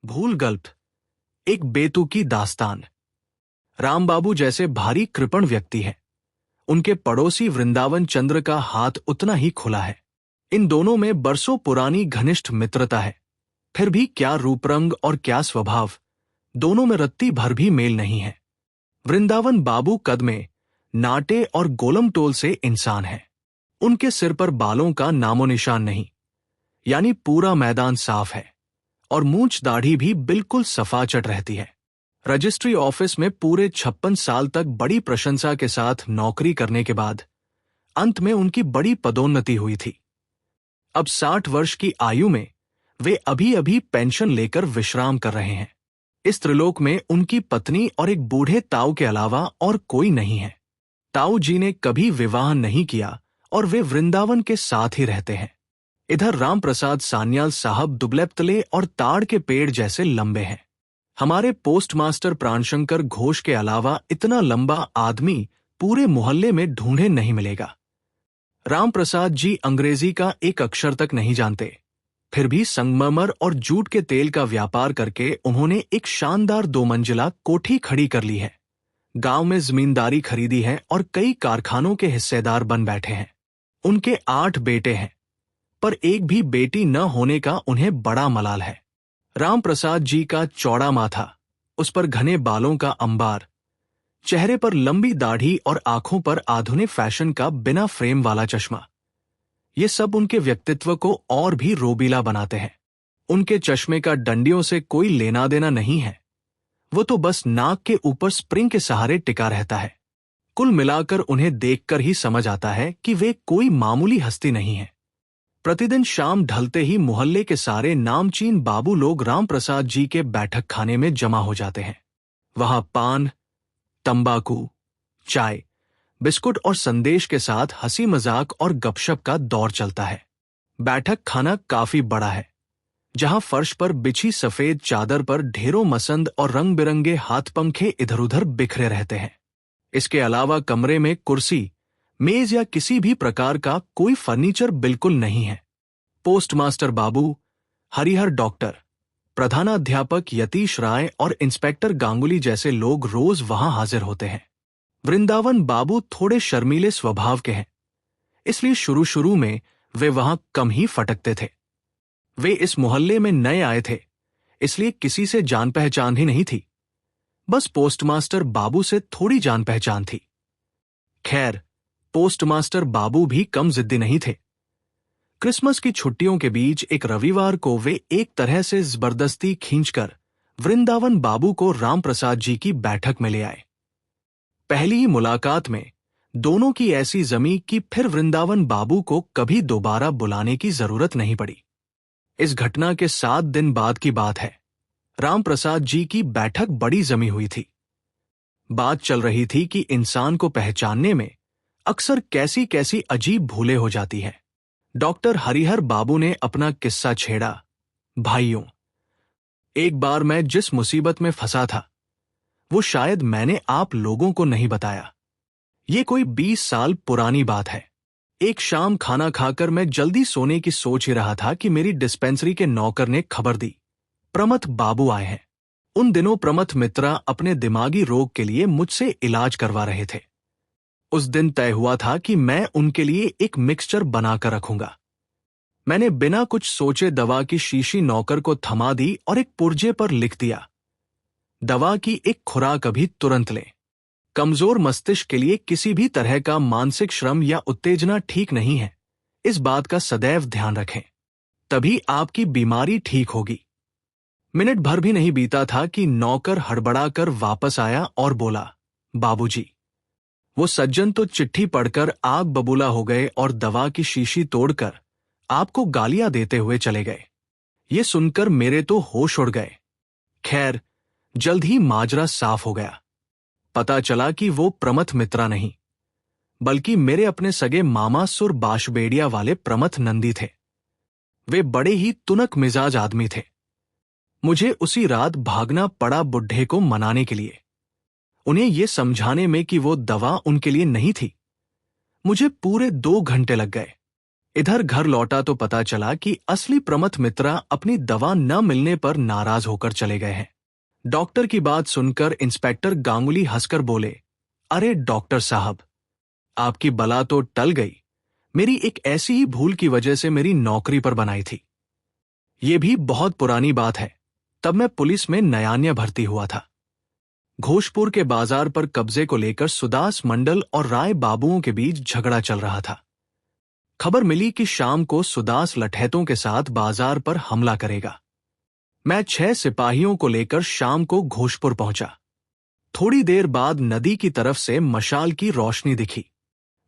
भूल गल्प। एक बेतुकी दास्तान। रामबाबू जैसे भारी कृपण व्यक्ति हैं। उनके पड़ोसी वृंदावन चंद्र का हाथ उतना ही खुला है। इन दोनों में बरसों पुरानी घनिष्ठ मित्रता है। फिर भी क्या रूपरंग और क्या स्वभाव, दोनों में रत्ती भर भी मेल नहीं है। वृंदावन बाबू कद में नाटे और गोलम टोल से इंसान है। उनके सिर पर बालों का नामो निशान नहीं, यानी पूरा मैदान साफ है और मूंछ दाढ़ी भी बिल्कुल सफाचट रहती है। रजिस्ट्री ऑफिस में पूरे 56 साल तक बड़ी प्रशंसा के साथ नौकरी करने के बाद अंत में उनकी बड़ी पदोन्नति हुई थी। अब 60 वर्ष की आयु में वे अभी अभी पेंशन लेकर विश्राम कर रहे हैं। इस त्रिलोक में उनकी पत्नी और एक बूढ़े ताऊ के अलावा और कोई नहीं है। ताऊ जी ने कभी विवाह नहीं किया और वे वृंदावन के साथ ही रहते हैं। इधर राम प्रसाद सान्याल साहब दुबलेपतले और ताड़ के पेड़ जैसे लंबे हैं। हमारे पोस्टमास्टर प्राणशंकर घोष के अलावा इतना लंबा आदमी पूरे मोहल्ले में ढूंढे नहीं मिलेगा। राम प्रसाद जी अंग्रेजी का एक अक्षर तक नहीं जानते, फिर भी संगमरमर और जूट के तेल का व्यापार करके उन्होंने एक शानदार 2 मंजिला कोठी खड़ी कर ली है। गांव में जमींदारी खरीदी है और कई कारखानों के हिस्सेदार बन बैठे हैं। उनके 8 बेटे हैं, पर एक भी बेटी न होने का उन्हें बड़ा मलाल है। राम प्रसाद जी का चौड़ा माथा, उस पर घने बालों का अंबार, चेहरे पर लंबी दाढ़ी और आंखों पर आधुनिक फैशन का बिना फ्रेम वाला चश्मा, ये सब उनके व्यक्तित्व को और भी रोबीला बनाते हैं। उनके चश्मे का डंडियों से कोई लेना देना नहीं है, वो तो बस नाक के ऊपर स्प्रिंग के सहारे टिका रहता है। कुल मिलाकर उन्हें देखकर ही समझ आता है कि वे कोई मामूली हस्ती नहीं है। प्रतिदिन शाम ढलते ही मोहल्ले के सारे नामचीन बाबू लोग राम प्रसाद जी के बैठक खाने में जमा हो जाते हैं। वहां पान, तंबाकू, चाय, बिस्कुट और संदेश के साथ हंसी मजाक और गपशप का दौर चलता है। बैठक खाना काफी बड़ा है, जहां फर्श पर बिछी सफेद चादर पर ढेरों मसंद और रंग बिरंगे हाथ पंखे इधर उधर बिखरे रहते हैं। इसके अलावा कमरे में कुर्सी, मेज या किसी भी प्रकार का कोई फर्नीचर बिल्कुल नहीं है। पोस्टमास्टर बाबू, हरिहर डॉक्टर, प्रधानाध्यापक यतीश राय और इंस्पेक्टर गांगुली जैसे लोग रोज वहां हाजिर होते हैं। वृंदावन बाबू थोड़े शर्मीले स्वभाव के हैं, इसलिए शुरू शुरू में वे वहां कम ही फटकते थे। वे इस मोहल्ले में नए आए थे, इसलिए किसी से जान पहचान ही नहीं थी। बस पोस्टमास्टर बाबू से थोड़ी जान पहचान थी। खैर, पोस्टमास्टर बाबू भी कम जिद्दी नहीं थे। क्रिसमस की छुट्टियों के बीच एक रविवार को वे एक तरह से जबरदस्ती खींचकर वृंदावन बाबू को राम प्रसाद जी की बैठक में ले आए। पहली ही मुलाकात में दोनों की ऐसी जमी कि फिर वृंदावन बाबू को कभी दोबारा बुलाने की जरूरत नहीं पड़ी। इस घटना के 7 दिन बाद की बात है। राम प्रसाद जी की बैठक बड़ी जमी हुई थी। बात चल रही थी कि इंसान को पहचानने में अक्सर कैसी कैसी अजीब भूलें हो जाती हैं। डॉक्टर हरिहर बाबू ने अपना किस्सा छेड़ा। भाइयों, एक बार मैं जिस मुसीबत में फंसा था, वो शायद मैंने आप लोगों को नहीं बताया। ये कोई 20 साल पुरानी बात है। एक शाम खाना खाकर मैं जल्दी सोने की सोच ही रहा था कि मेरी डिस्पेंसरी के नौकर ने खबर दी, प्रमथ बाबू आए हैं। उन दिनों प्रमथ मित्रा अपने दिमागी रोग के लिए मुझसे इलाज करवा रहे थे। उस दिन तय हुआ था कि मैं उनके लिए एक मिक्सचर बनाकर रखूंगा। मैंने बिना कुछ सोचे दवा की शीशी नौकर को थमा दी और एक पुर्जे पर लिख दिया, दवा की एक खुराक अभी तुरंत लें। कमजोर मस्तिष्क के लिए किसी भी तरह का मानसिक श्रम या उत्तेजना ठीक नहीं है, इस बात का सदैव ध्यान रखें, तभी आपकी बीमारी ठीक होगी। मिनट भर भी नहीं बीता था कि नौकर हड़बड़ाकर वापस आया और बोला, बाबूजी। वो सज्जन तो चिट्ठी पढ़कर आग बबूला हो गए और दवा की शीशी तोड़कर आपको गालियां देते हुए चले गए। ये सुनकर मेरे तो होश उड़ गए। खैर, जल्द ही माजरा साफ हो गया। पता चला कि वो प्रमथ मित्रा नहीं, बल्कि मेरे अपने सगे मामा सुर बाशबेड़िया वाले प्रमथ नंदी थे। वे बड़े ही तुनक मिजाज आदमी थे। मुझे उसी रात भागना पड़ा बुढ़े को मनाने के लिए, उन्हें यह समझाने में कि वो दवा उनके लिए नहीं थी। मुझे पूरे 2 घंटे लग गए। इधर घर लौटा तो पता चला कि असली प्रमथ मित्रा अपनी दवा न मिलने पर नाराज होकर चले गए हैं। डॉक्टर की बात सुनकर इंस्पेक्टर गांगुली हंसकर बोले, अरे डॉक्टर साहब, आपकी बला तो टल गई। मेरी एक ऐसी ही भूल की वजह से मेरी नौकरी पर बनाई थी। ये भी बहुत पुरानी बात है, तब मैं पुलिस में नयान्या भर्ती हुआ था। घोषपुर के बाजार पर कब्जे को लेकर सुदास मंडल और राय बाबुओं के बीच झगड़ा चल रहा था। खबर मिली कि शाम को सुदास लठैतों के साथ बाजार पर हमला करेगा। मैं 6 सिपाहियों को लेकर शाम को घोषपुर पहुंचा। थोड़ी देर बाद नदी की तरफ से मशाल की रोशनी दिखी।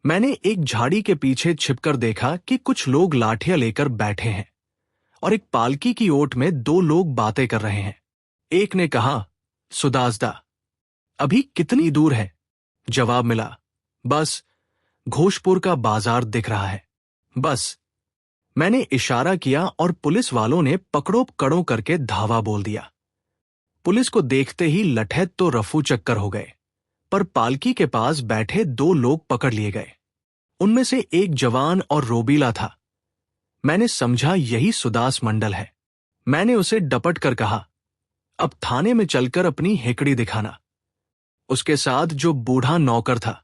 मैंने एक झाड़ी के पीछे छिपकर देखा कि कुछ लोग लाठियां लेकर बैठे हैं और एक पालकी की ओट में 2 लोग बातें कर रहे हैं। एक ने कहा, सुदासदा, अभी कितनी दूर है? जवाब मिला, बस घोषपुर का बाजार दिख रहा है, बस। मैंने इशारा किया और पुलिस वालों ने पकड़ो पकड़ो करके धावा बोल दिया। पुलिस को देखते ही लठैत तो रफू चक्कर हो गए, पर पालकी के पास बैठे 2 लोग पकड़ लिए गए। उनमें से एक जवान और रोबीला था। मैंने समझा यही सुदास मंडल है। मैंने उसे डपट कर कहा, अब थाने में चलकर अपनी हेकड़ी दिखाना। उसके साथ जो बूढ़ा नौकर था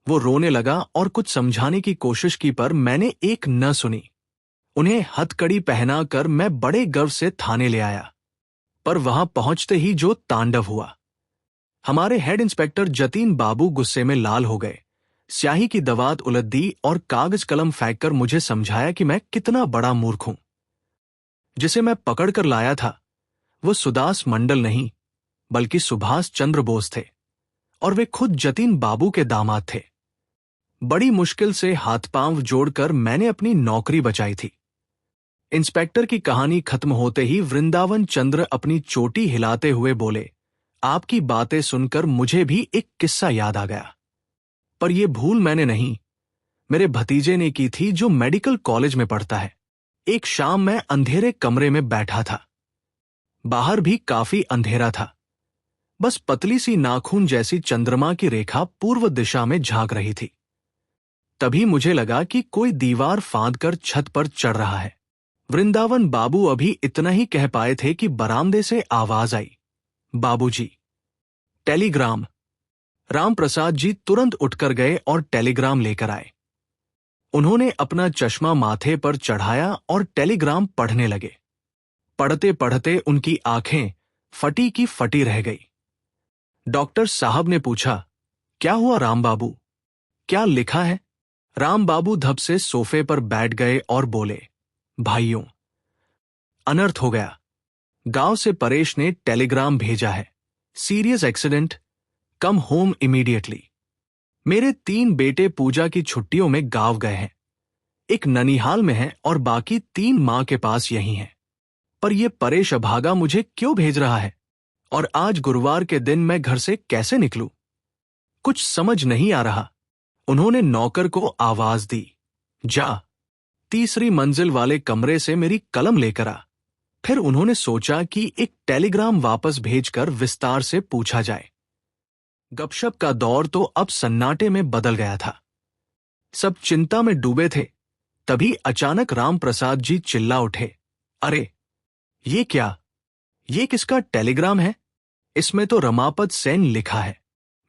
वो रोने लगा और कुछ समझाने की कोशिश की, पर मैंने एक न सुनी। उन्हें हथकड़ी पहनाकर मैं बड़े गर्व से थाने ले आया, पर वहां पहुंचते ही जो तांडव हुआ। हमारे हेड इंस्पेक्टर जतीन बाबू गुस्से में लाल हो गए, स्याही की दवात उलट दी और कागज कलम फेंककर मुझे समझाया कि मैं कितना बड़ा मूर्ख हूं। जिसे मैं पकड़कर लाया था वो सुदास मंडल नहीं बल्कि सुभाष चंद्र बोस थे, और वे खुद जतीन बाबू के दामाद थे। बड़ी मुश्किल से हाथ पांव जोड़कर मैंने अपनी नौकरी बचाई थी। इंस्पेक्टर की कहानी खत्म होते ही वृंदावन चंद्र अपनी चोटी हिलाते हुए बोले, आपकी बातें सुनकर मुझे भी एक किस्सा याद आ गया। पर यह भूल मैंने नहीं, मेरे भतीजे ने की थी जो मेडिकल कॉलेज में पढ़ता है। एक शाम मैं अंधेरे कमरे में बैठा था। बाहर भी काफी अंधेरा था। बस पतली सी नाखून जैसी चंद्रमा की रेखा पूर्व दिशा में झांक रही थी। तभी मुझे लगा कि कोई दीवार फांदकर छत पर चढ़ रहा है। वृंदावन बाबू अभी इतना ही कह पाए थे कि बरामदे से आवाज आई, बाबूजी, टेलीग्राम। राम प्रसाद जी तुरंत उठकर गए और टेलीग्राम लेकर आए। उन्होंने अपना चश्मा माथे पर चढ़ाया और टेलीग्राम पढ़ने लगे। पढ़ते पढ़ते उनकी आंखें फटी की फटी रह गई। डॉक्टर साहब ने पूछा, क्या हुआ राम बाबू, क्या लिखा है? राम बाबू धब से सोफे पर बैठ गए और बोले, भाइयों, अनर्थ हो गया। गांव से परेश ने टेलीग्राम भेजा है, serious accident, come home immediately. मेरे 3 बेटे पूजा की छुट्टियों में गांव गए हैं। एक ननिहाल में है और बाकी 3 मां के पास यहीं हैं। पर यह परेश अभागा मुझे क्यों भेज रहा है? और आज गुरुवार के दिन मैं घर से कैसे निकलूं? कुछ समझ नहीं आ रहा। उन्होंने नौकर को आवाज दी, जा, तीसरी मंजिल वाले कमरे से मेरी कलम लेकर आ। फिर उन्होंने सोचा कि एक टेलीग्राम वापस भेजकर विस्तार से पूछा जाए। गपशप का दौर तो अब सन्नाटे में बदल गया था। सब चिंता में डूबे थे। तभी अचानक राम प्रसाद जी चिल्ला उठे, अरे ये क्या? ये किसका टेलीग्राम है? इसमें तो रमापत सेन लिखा है।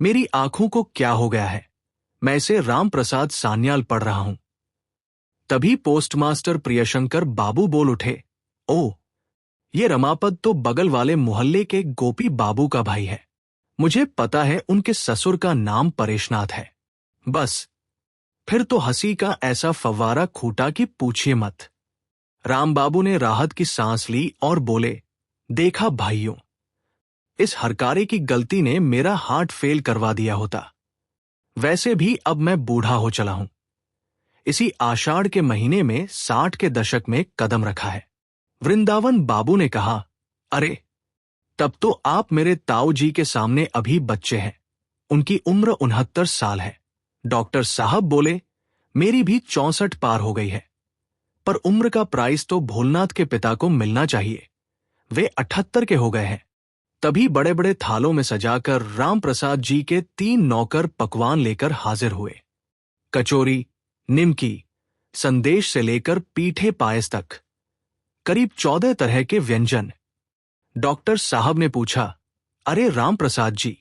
मेरी आंखों को क्या हो गया है? मैं इसे राम प्रसाद सान्याल पढ़ रहा हूं। तभी पोस्टमास्टर प्रियशंकर बाबू बोल उठे, ओ, ये रमापत तो बगल वाले मोहल्ले के गोपी बाबू का भाई है। मुझे पता है उनके ससुर का नाम परेशनाथ है। बस फिर तो हंसी का ऐसा फव्वारा खूटा कि पूछिए मत। राम बाबू ने राहत की सांस ली और बोले, देखा भाइयों, इस हरकारे की गलती ने मेरा हार्ट फेल करवा दिया होता। वैसे भी अब मैं बूढ़ा हो चला हूं। इसी आषाढ़ के महीने में 60 के दशक में कदम रखा है। वृंदावन बाबू ने कहा, अरे तब तो आप मेरे ताऊ जी के सामने अभी बच्चे हैं। उनकी उम्र 69 साल है। डॉक्टर साहब बोले, मेरी भी 64 पार हो गई है। पर उम्र का प्राइस तो भोलनाथ के पिता को मिलना चाहिए। वे 78 के हो गए हैं। तभी बड़े बड़े थालों में सजाकर राम प्रसाद जी के 3 नौकर पकवान लेकर हाजिर हुए। कचौरी, निमकी, संदेश से लेकर पीठे पायस तक, करीब 14 तरह के व्यंजन। डॉक्टर साहब ने पूछा, अरे राम प्रसाद जी,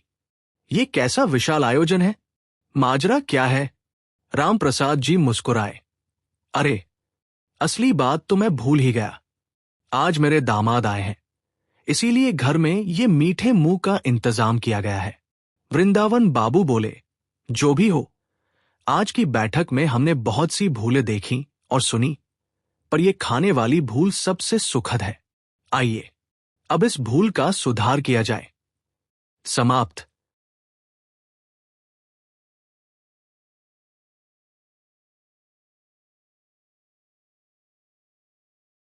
ये कैसा विशाल आयोजन है, माजरा क्या है? राम प्रसाद जी मुस्कुराए, अरे असली बात तो मैं भूल ही गया। आज मेरे दामाद आए हैं, इसीलिए घर में ये मीठे मुंह का इंतजाम किया गया है। वृंदावन बाबू बोले, जो भी हो, आज की बैठक में हमने बहुत सी भूलें देखी और सुनी, पर यह खाने वाली भूल सबसे सुखद है। आइए अब इस भूल का सुधार किया जाए। समाप्त।